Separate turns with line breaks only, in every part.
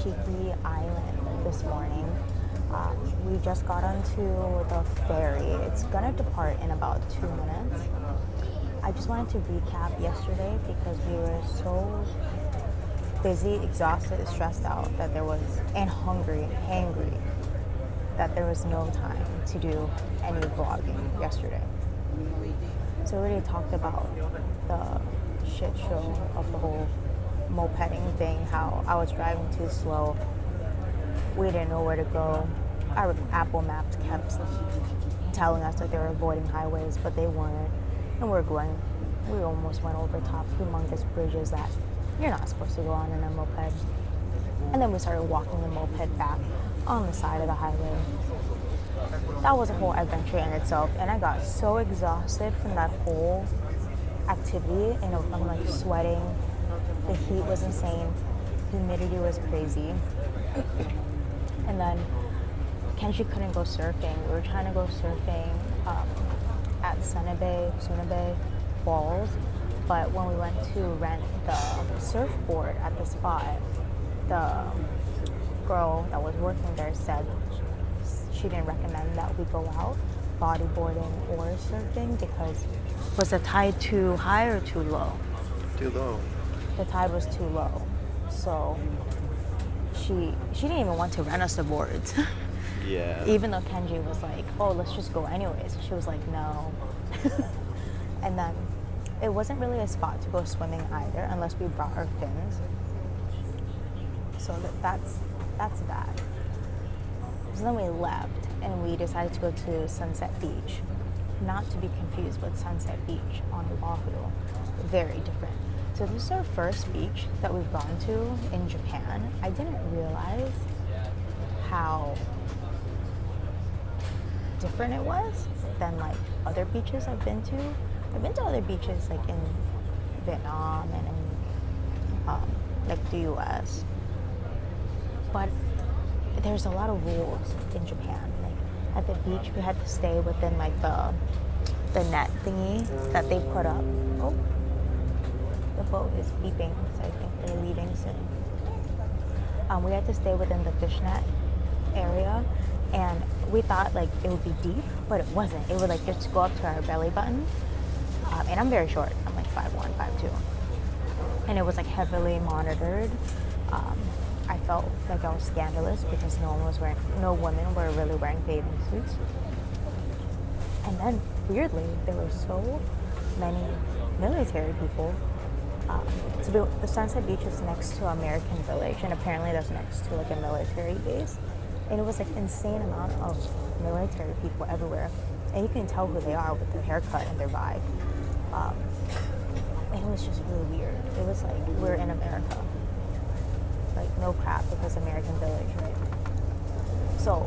Tokashiki Island this morning. We just got onto the ferry. It's gonna depart in about 2 minutes. I just wanted to recap yesterday because we were so busy, exhausted, stressed out that there was, and hangry, that there was no time to do any vlogging yesterday. So we already talked about the shit show of the whole mopeding thing, how I was driving too slow. We didn't know where to go. Our Apple Maps kept telling us that they were avoiding highways, but they weren't. And we almost went over top humongous bridges that you're not supposed to go on in a moped. And then we started walking the moped back on the side of the highway. That was a whole adventure in itself, and I got so exhausted from that whole activity, and I'm like sweating. The heat was insane. Humidity was crazy. And then Kenji couldn't go surfing. We were trying to go surfing at Sunabe Falls, but when we went to rent the surfboard at the spot, the girl that was working there said she didn't recommend that we go out bodyboarding or surfing because was the tide too high or too low?
Too low.
The tide was too low, so she didn't even want to rent us the boards.
Yeah.
Even though Kenji was like, oh, let's just go anyways. She was like, no. And then it wasn't really a spot to go swimming either unless we brought our fins. So that's that. So then we left and we decided to go to Sunset Beach. Not to be confused with Sunset Beach on Oahu. Very different. So this is our first beach that we've gone to in Japan. I didn't realize how different it was than like other beaches I've been to. I've been to other beaches like in Vietnam and in like the US. But there's a lot of rules in Japan. Like at the beach we had to stay within like the net thingy that they put up. Oh, the boat is beeping, so I think they're leaving soon. We had to stay within the fishnet area, and we thought like it would be deep, but it wasn't. It would like just go up to our belly button. And I'm very short. I'm like 5'1", 5'2". And it was like heavily monitored. I felt like I was scandalous because no women were really wearing bathing suits. And then weirdly, there were so many military people. So the Sunset Beach is next to American Village, and apparently that's next to like a military base. And it was like insane amount of military people everywhere. And you can tell who they are with their haircut and their vibe. And it was just really weird. It was like we're in America. Like no crap because American Village, right? So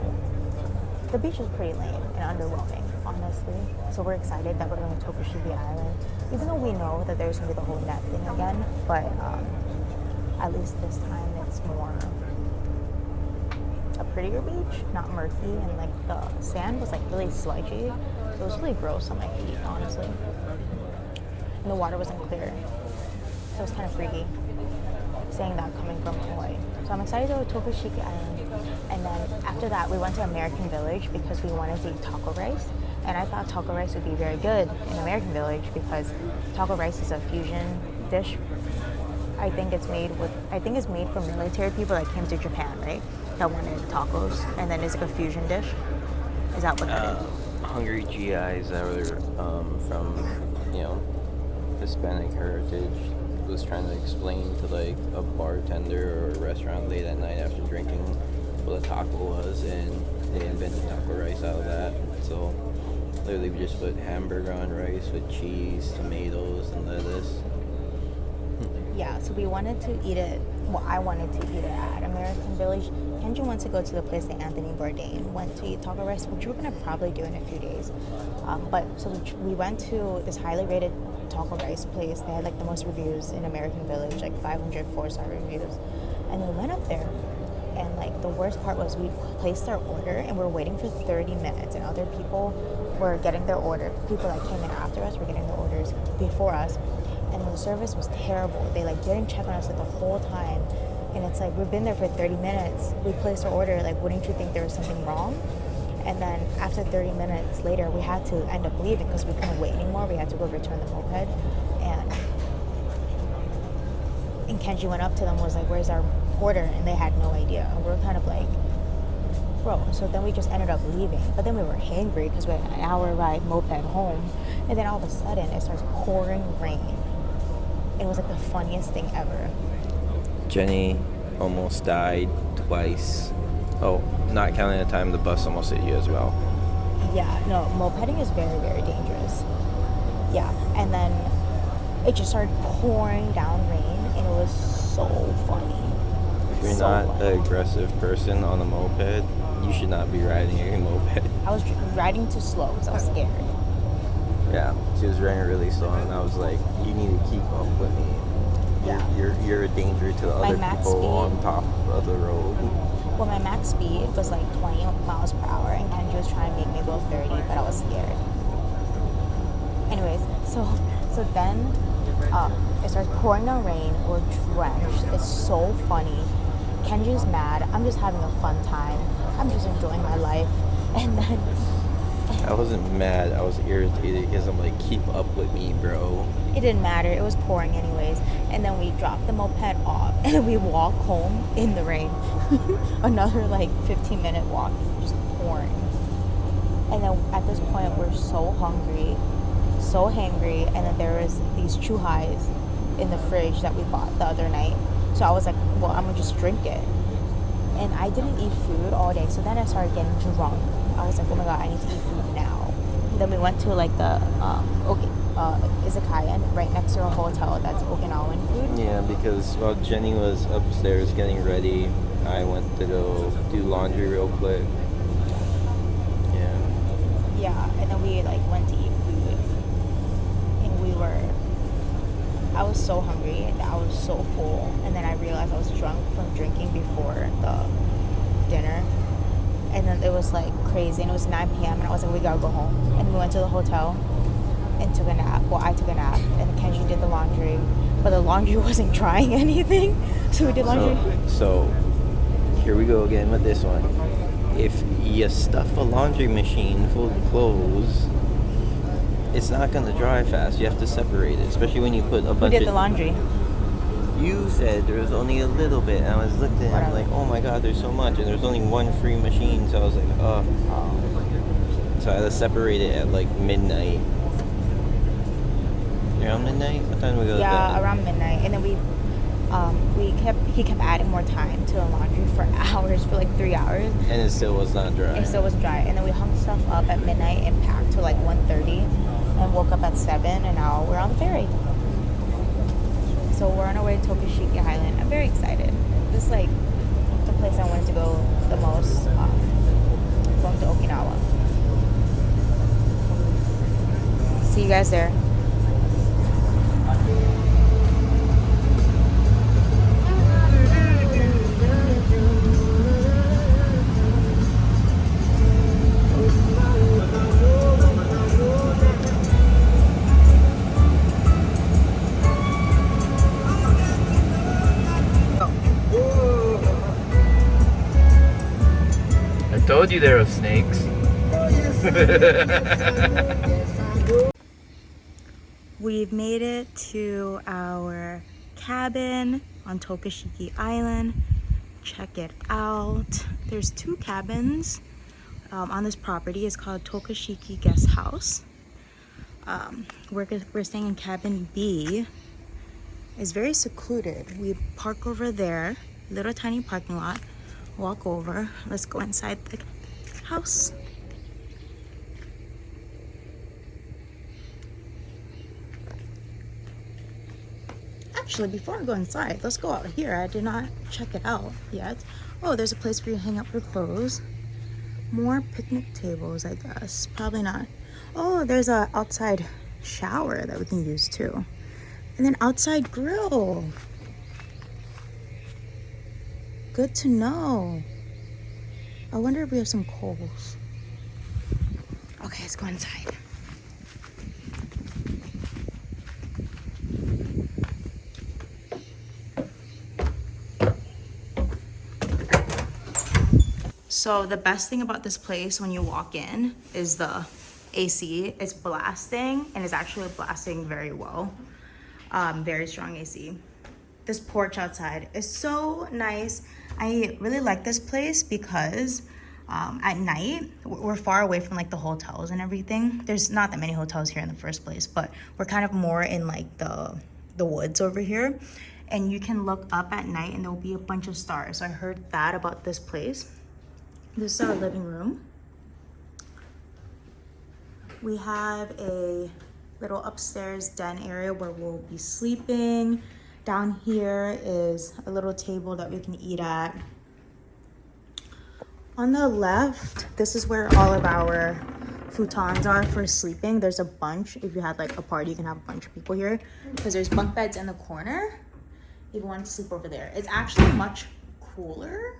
the beach was pretty lame and underwhelming, honestly. So we're excited that we're going to Tokashiki Island, even though we know that there's going to be the whole net thing again. But at least this time it's more a prettier beach, not murky, and like the sand was like really sludgy. It was really gross on my feet, honestly. And the water wasn't clear, so it was kind of freaky. Saying that coming from Hawaii. So I'm excited to go to Tokashiki Island. And then after that, we went to American Village because we wanted to eat taco rice. And I thought taco rice would be very good in American Village because taco rice is a fusion dish. I think it's made from military people that came to Japan, right? That wanted tacos, and then it's like a fusion dish. Is that what that is?
Hungry GIs that were from, Hispanic heritage was trying to explain to like a bartender or a restaurant late at night after drinking what a taco was, and they invented taco rice out of that. So literally we just put hamburger on rice with cheese, tomatoes, and lettuce.
Yeah, so we wanted to eat it. Well, I wanted to eat it at American Village. Kenji wants to go to the place that Anthony Bourdain went to eat taco rice, which we're gonna probably do in a few days. We went to this highly rated taco rice place. They had like the most reviews in American Village, like 500 4-star reviews. And we went up there, and like the worst part was we placed our order and we were waiting for 30 minutes, and other people were getting their order. People that came in after us were getting their orders before us, and the service was terrible. They like didn't check on us like the whole time. And it's like, we've been there for 30 minutes. We placed our order. Like, wouldn't you think there was something wrong? And then after 30 minutes later, we had to end up leaving because we couldn't wait anymore. We had to go return the moped. And Kenji went up to them and was like, where's our order? And they had no idea. And we were kind of like, bro. So then we just ended up leaving. But then we were hangry because we had an hour ride moped home. And then all of a sudden, it starts pouring rain. It was like the funniest thing ever.
Jenny almost died twice. Oh, not counting the time the bus almost hit you as well.
Yeah, no, mopeding is very, very dangerous. Yeah, and then it just started pouring down rain, and it was so funny.
If you're not an aggressive person on a moped, you should not be riding a moped.
I was riding too slow because I was scared.
Yeah, she was riding really slow, and I was like, you need to keep up with me.
Yeah.
You're a danger to the other people on top of the road.
Well, my max speed was like 20 miles per hour, and Kenji was trying to make me go 30, but I was scared. Anyways, so then it starts pouring down rain. We're drenched. It's so funny. Kenji's mad. I'm just having a fun time. I'm just enjoying my life. And then
I wasn't mad. I was irritated because I'm like, keep up with me, bro.
it didn't matter. It was pouring anyways. And then we dropped the moped off and we walked home in the rain. Another like 15-minute walk, just pouring. And then at this point, we're so hungry, so hangry. And then there was these chu-hais in the fridge that we bought the other night. So I was like, well, I'm gonna just drink it. And I didn't eat food all day. So then I started getting drunk. I was like, oh my God, I need to eat food now. And then we went to like the izakaya right next to a hotel that's Okinawan food.
Yeah, because while Jenny was upstairs getting ready, I went to go do laundry real quick.
Yeah, and then we like went to eat food. And I was so hungry, I was so full. And then I realized I was drunk from drinking before the dinner. And then it was like crazy, and it was 9 p.m. and I was like, we gotta go home. And we went to the hotel and took a nap. Well, I took a nap, and Kenji did the laundry, but the laundry wasn't drying anything, so we did laundry.
So here we go again with this one. If you stuff a laundry machine full of clothes, it's not gonna dry fast. You have to separate it, especially when you put a bunch of...
Who did the laundry?
You said there was only a little bit, and I was looking at him like, oh my God, there's so much, and there's only one free machine, so I was like, oh. So I had to separate it at like midnight. Around midnight? What time did we go to bed?
Yeah, around midnight. And then he kept adding more time to the laundry for hours, for like 3 hours.
And it still was not dry.
It still wasn't dry. And then we hung stuff up at midnight and packed till like 1:30 and woke up at 7, and now we're on the ferry. So we're on our way to Tokashiki Island. I'm very excited. This is like the place I wanted to go the most, going to Okinawa. See you guys there.
I told you there were snakes.
We've made it to our cabin on Tokashiki Island. Check it out. There's 2 cabins on this property. It's called Tokashiki Guest House. We're staying in cabin B. It's very secluded. We park over there, little tiny parking lot. Walk over. Let's go inside the house. Actually, before I go inside, let's go out here. I did not check it out yet. Oh, there's a place for you to hang up your clothes. More picnic tables, I guess. Probably not. Oh, there's a outside shower that we can use too. And then outside grill. Good to know. I wonder if we have some coals. Okay, let's go inside. So the best thing about this place when you walk in is the AC. It's blasting and it's actually blasting very well. Very strong AC. This porch outside is so nice. I really like this place because at night, we're far away from like the hotels and everything. There's not that many hotels here in the first place, but we're kind of more in like the woods over here. And you can look up at night and there'll be a bunch of stars. So I heard that about this place. This is our living room. We have a little upstairs den area where we'll be sleeping. Down here is a little table that we can eat at. On the left, this is where all of our futons are for sleeping. There's a bunch. If you had like a party, you can have a bunch of people here because there's bunk beds in the corner. If you want to sleep over there, it's actually much cooler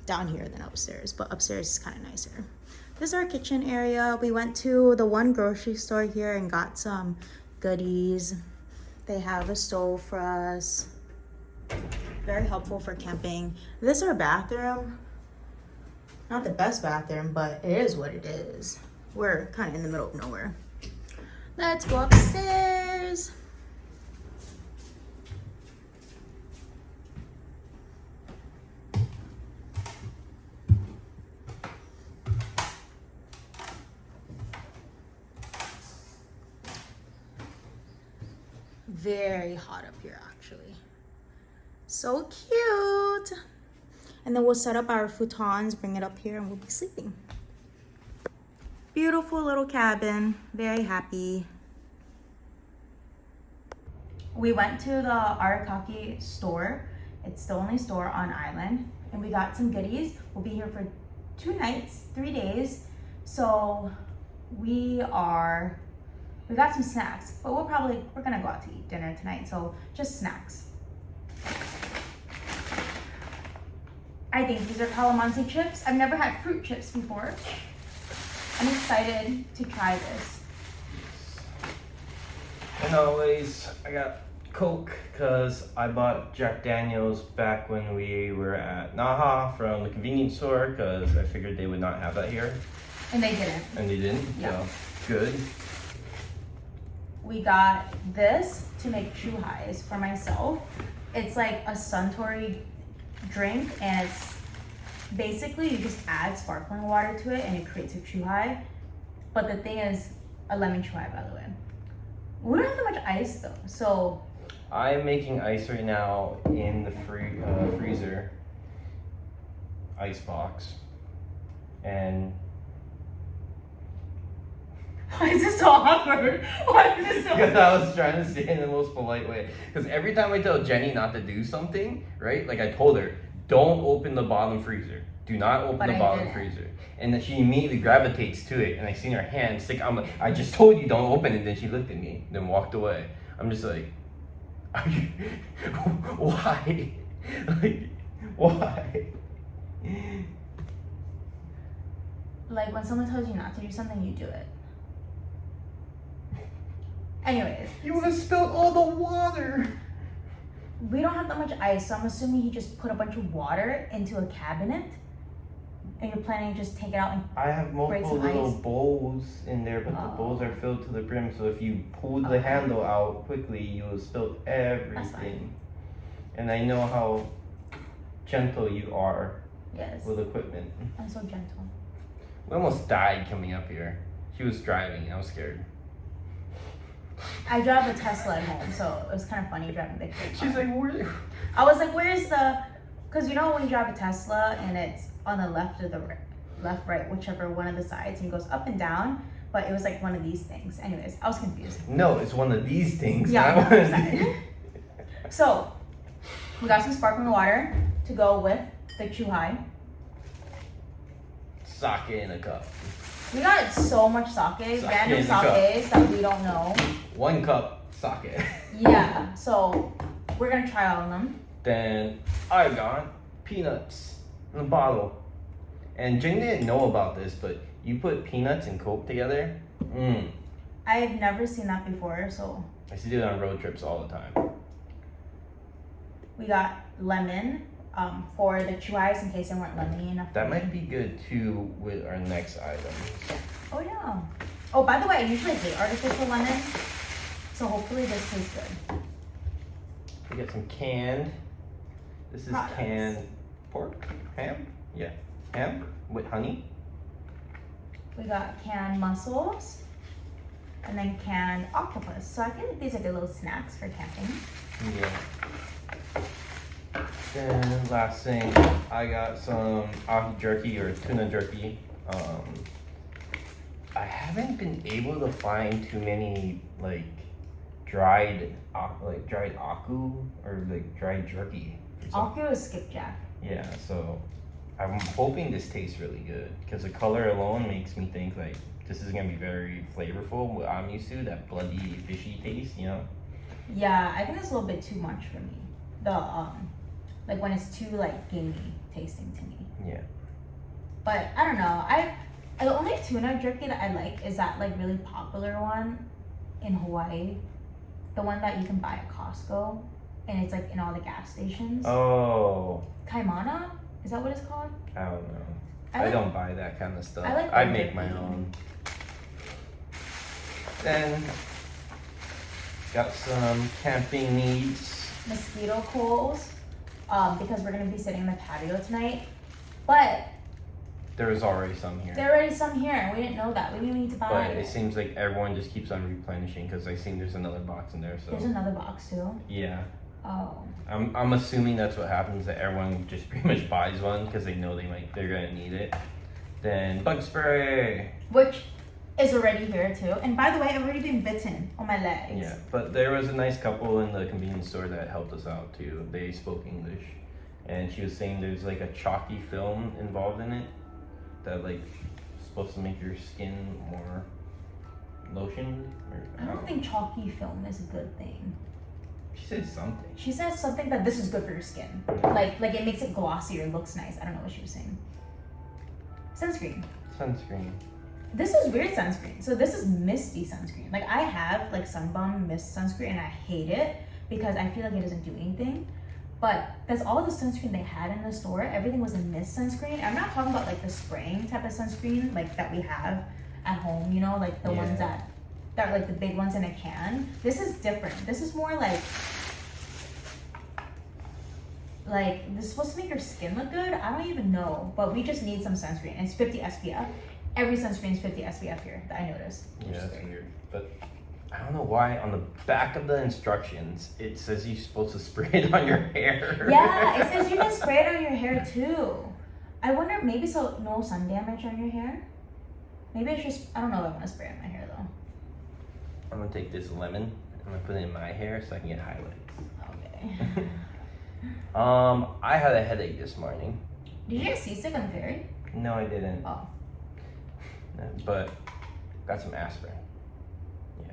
down here than upstairs, but upstairs is kind of nicer. This is our kitchen area. We went to the one grocery store here and got some goodies. They have a stove for us. Very helpful for camping. This is our bathroom. Not the best bathroom, but it is what it is. We're kind of in the middle of nowhere. Let's go upstairs. Very hot up here, actually. So cute. And then we'll set up our futons, bring it up here, and we'll be sleeping. Beautiful little cabin. Very happy. We went to the Arakaki store. It's the only store on island. And we got some goodies. We'll be here for 2 nights, 3 days. So we got some snacks, but we're gonna go out to eat dinner tonight. So just snacks. I think these are calamansi chips. I've never had fruit chips before. I'm excited to try this.
And always, I got Coke because I bought Jack Daniels back when we were at Naha from the convenience store because I figured they would not have that here.
And they didn't.
And they didn't?
Yeah.
So, good.
We got this to make chuhais for myself. It's like a Suntory drink, and it's basically you just add sparkling water to it and it creates a chuhai. But the thing is, a lemon chuhai, by the way. We don't have that much ice though, so
I'm making ice right now in the freezer ice box. And
why is this so awkward? Why is this so
because I was trying to say it in the most polite way. Because every time I tell Jenny not to do something, right? Like I told her, don't open the bottom freezer. Do not open the bottom freezer. And then she immediately gravitates to it. And I seen her hand stick. I'm like, I just told you don't open it. Then she looked at me, then walked away. I'm just like, are you, why? Like, why?
Like when someone tells you not to do something, you do it. Anyways.
You would have spilled all the water.
We don't have that much ice, so I'm assuming he just put a bunch of water into a cabinet. And you're planning to just take it out and
I have multiple little
ice?
bowls in there, but the bowls are filled to the brim. So if you pulled the handle out quickly, you would spill everything. And I know how gentle you are with equipment.
I'm so gentle.
We almost died coming up here. She was driving. I was scared.
I drive a Tesla at home, so it was kind of funny driving the car.
She's like, where?
I was like, where's the? Because you know when you drive a Tesla and it's on the left or the left, right, whichever one of the sides, and it goes up and down. But it was like one of these things. Anyways, I was confused.
No, it's one of these things.
Yeah, on the other side. So we got some sparkling water to go with the chuhai.
Sake in a cup.
We got so much sake random sakes that we don't know.
1 cup sake.
Yeah, so we're gonna try all of them.
Then I got peanuts in a bottle. And Jane didn't know about this, but you put peanuts and Coke together.
I've never seen that before, so.
I used to do it on road trips all the time.
We got lemon. for the chew eyes in case they weren't lemony enough.
That might be good too with our next item.
Oh yeah. Oh, by the way, I usually hate artificial lemon, so hopefully this tastes good.
We got some canned. This is
Products.
canned pork, ham. Yeah, ham with honey.
We got canned mussels, and then canned octopus. So I feel like these are good little snacks for camping.
Yeah. Then last thing, I got some ahi jerky or tuna jerky. I haven't been able to find too many like dried aku or like dried jerky.
Aku is skipjack.
Yeah, so I'm hoping this tastes really good because the color alone makes me think like this is gonna be very flavorful. What I'm used to, that bloody fishy taste, you know.
Yeah, I think it's a little bit too much for me. The like when it's too like gamey tasting to me.
Yeah.
But I don't know. The only tuna jerky that I like is that like really popular one in Hawaii, the one that you can buy at Costco, and it's like in all the gas stations.
Oh.
Kaimana? Is that what it's called?
I don't know.
I
I
like-
don't buy that kind of stuff.
I like
I
the
make my
jerky.
own. Then got some camping needs.
Mosquito coils, because we're gonna be sitting in the patio tonight. But
There's already some here.
there are already some here, and we didn't know that. We didn't need to buy
But
it.
it seems like everyone just keeps on replenishing because I seen there's another box in there.
There's
So
another box too.
yeah,
Oh.
I'm assuming that's what happens. That everyone just pretty much buys one because they know they're gonna need it. Then bug spray.
Which is already here too. And by the way, I've already been bitten on my legs.
Yeah, but there was a nice couple in the convenience store that helped us out too. They spoke English, and she was saying there's like a chalky film involved in it that like supposed to make your skin more lotion. Or,
I don't think chalky film is a good thing.
She said something.
She says something that this is good for your skin. Like it makes it glossy or looks nice. I don't know what she was saying. Sunscreen.
Sunscreen.
This is weird sunscreen. So this is misty sunscreen. Like I have like Sunbum mist sunscreen and I hate it because I feel like it doesn't do anything. But that's all the sunscreen they had in the store. Everything was a mist sunscreen. I'm not talking about like the spraying type of sunscreen like that we have at home, you know, like the ones that are like the big ones in a can. This is different. This is more like this is supposed to make your skin look good. I don't even know, but we just need some sunscreen. And it's 50 SPF. Every sunscreen is 50 SPF here that I noticed.
Yeah, that's weird. But I don't know why on the back of the instructions it says you're supposed to spray it on your hair.
Yeah, it says you can spray it on your hair too. I wonder, maybe so no sun damage on your hair? Maybe it's just, I don't know if I want to spray it on my hair though.
I'm gonna take this lemon. I'm gonna put it in my hair so I can get highlights.
Okay.
I had a headache this morning.
Did you get seasick on the ferry?
No, I didn't.
Oh.
But got some aspirin. Yeah.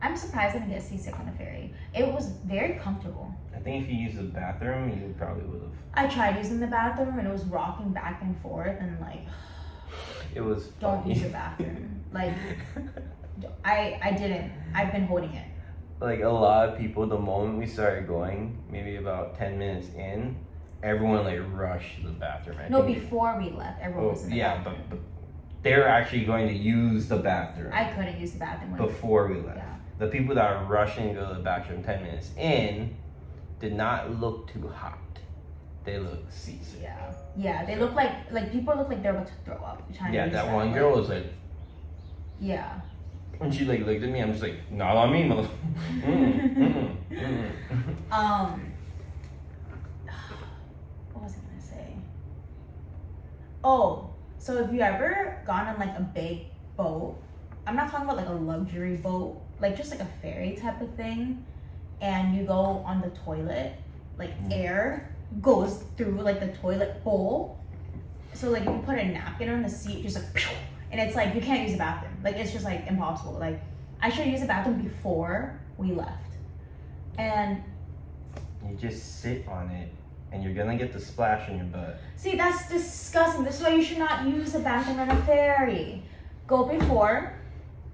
I'm surprised I didn't get seasick on the ferry. It was very comfortable.
I think if you use the bathroom, you probably would have.
I tried using the bathroom and it was rocking back and forth and like,
It was.
don't
funny.
use the bathroom. Like, I didn't. I've been holding it.
Like a lot of people, the moment we started going, maybe about 10 minutes in, everyone like rushed to the bathroom. I
No,
think
before we left, everyone was in the
yeah,
bathroom.
but they're actually going to use the bathroom
I couldn't use the bathroom. When
before we left.
Yeah.
The people that are rushing to go to the bathroom 10 minutes in did not look too hot. They look seasick.
Yeah. Yeah, they look like people look like they're about to throw up. trying to
Yeah,
use
that one girl was like,
Yeah.
when she like looked at me, I'm just like, not on me, mother.
What was I gonna say? Oh, so if you ever gone on like a big boat, I'm not talking about like a luxury boat, like just like a ferry type of thing, and you go on the toilet, like air goes through like the toilet bowl. So like if you put a napkin on the seat, just like, and it's like you can't use the bathroom. Like it's just like impossible. Like I should use the bathroom before we left, and
You just sit on it, and you're gonna get the splash in your butt.
see, that's disgusting. This is why you should not use the bathroom on a ferry. Go before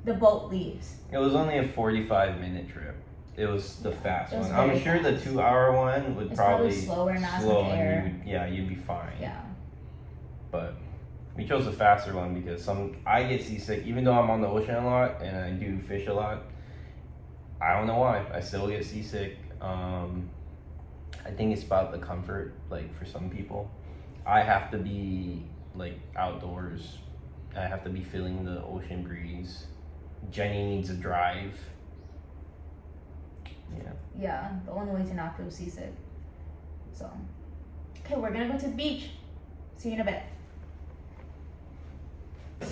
the boat leaves.
It was only a 45-minute trip. It was the fast
It was
one. I'm
very
sure the
fast.
2-hour one would
It's
probably
probably slower, not as
slow
much
and
air.
you'd be fine.
Yeah.
But we chose the faster one because I get seasick even though I'm on the ocean a lot and I do fish a lot. I don't know why. I still get seasick. I think it's about the comfort, like for some people. I have to be like outdoors. I have to be feeling the ocean breeze. Jenny needs a drive. Yeah.
Yeah, the only way to not feel seasick. So, okay, we're gonna go to the beach. See you in a bit.
I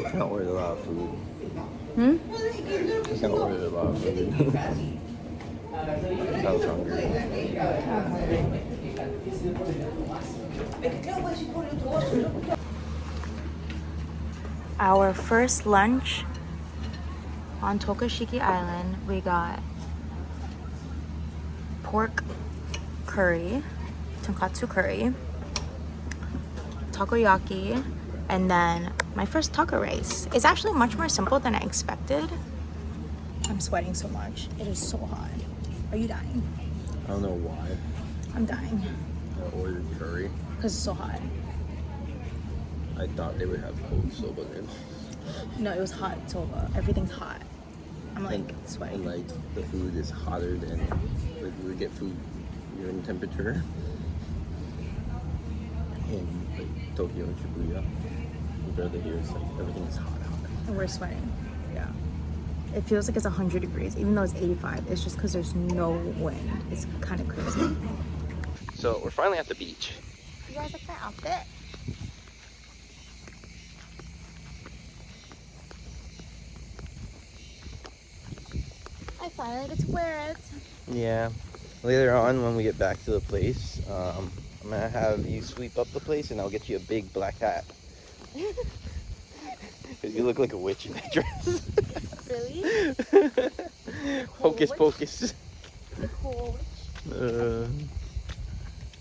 kind of ordered a lot of food.
Hmm?
I kind of ordered a lot of food. I was hungry.
Our first lunch on Tokashiki Island, we got pork curry, tonkatsu curry, takoyaki, and then my first taco rice. It's actually much more simple than I expected. I'm sweating so much. It is so hot. Are you dying?
I don't know why.
I'm dying
I ordered curry.
because it's so hot.
I thought they would have cold soba there.
No, it was hot soba. Everything's hot. I'm like sweating.
And like the food is hotter than like we would get food room temperature in like Tokyo and Shibuya. Brother here is like everything is hot.
And we're sweating. Yeah. It feels like it's 100 degrees, even though it's 85. It's just because there's no wind. It's kind of crazy.
So we're finally at the beach.
You guys like my outfit? I finally get to wear it.
Yeah. Later on, when we get back to the place, I'm gonna have you sweep up the place, and I'll get you a big black hat. Cause you look like a witch in that dress.
Really?
Hocus
witch?
pocus.
The cool witch.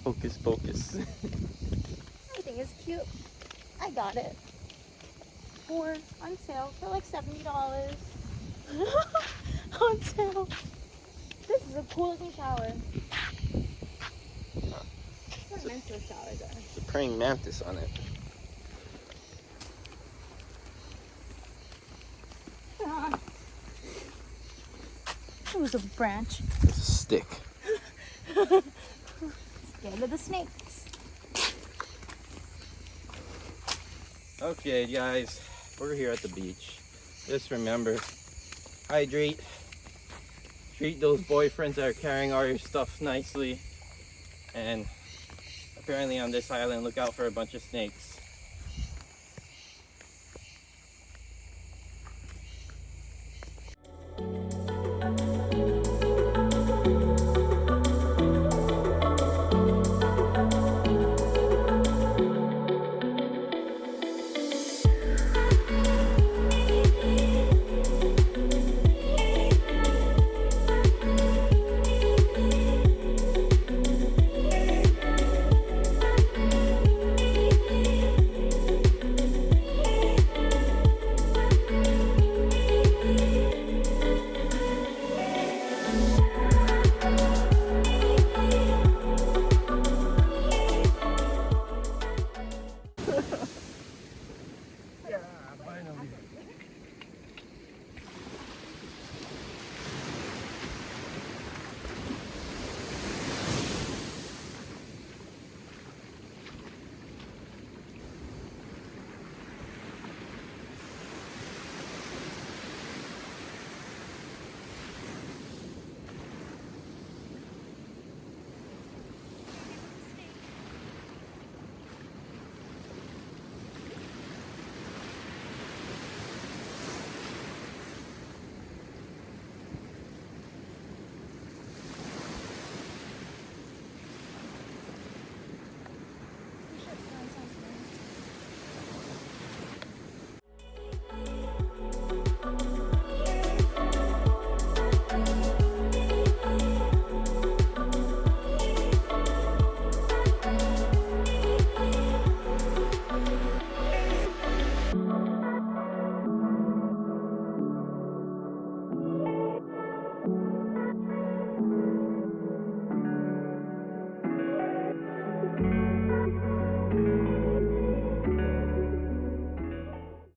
Hocus pocus.
Everything is cute. I got it. On sale for like $70. On sale. This is a cool looking shower. What nice little showers are.
There's a praying mantis on it.
It was a branch.
It's a stick.
Scared of the snakes.
Okay, guys, we're here at the beach. Just remember, hydrate. Treat those boyfriends that are carrying all your stuff nicely. And apparently on this island, look out for a bunch of snakes.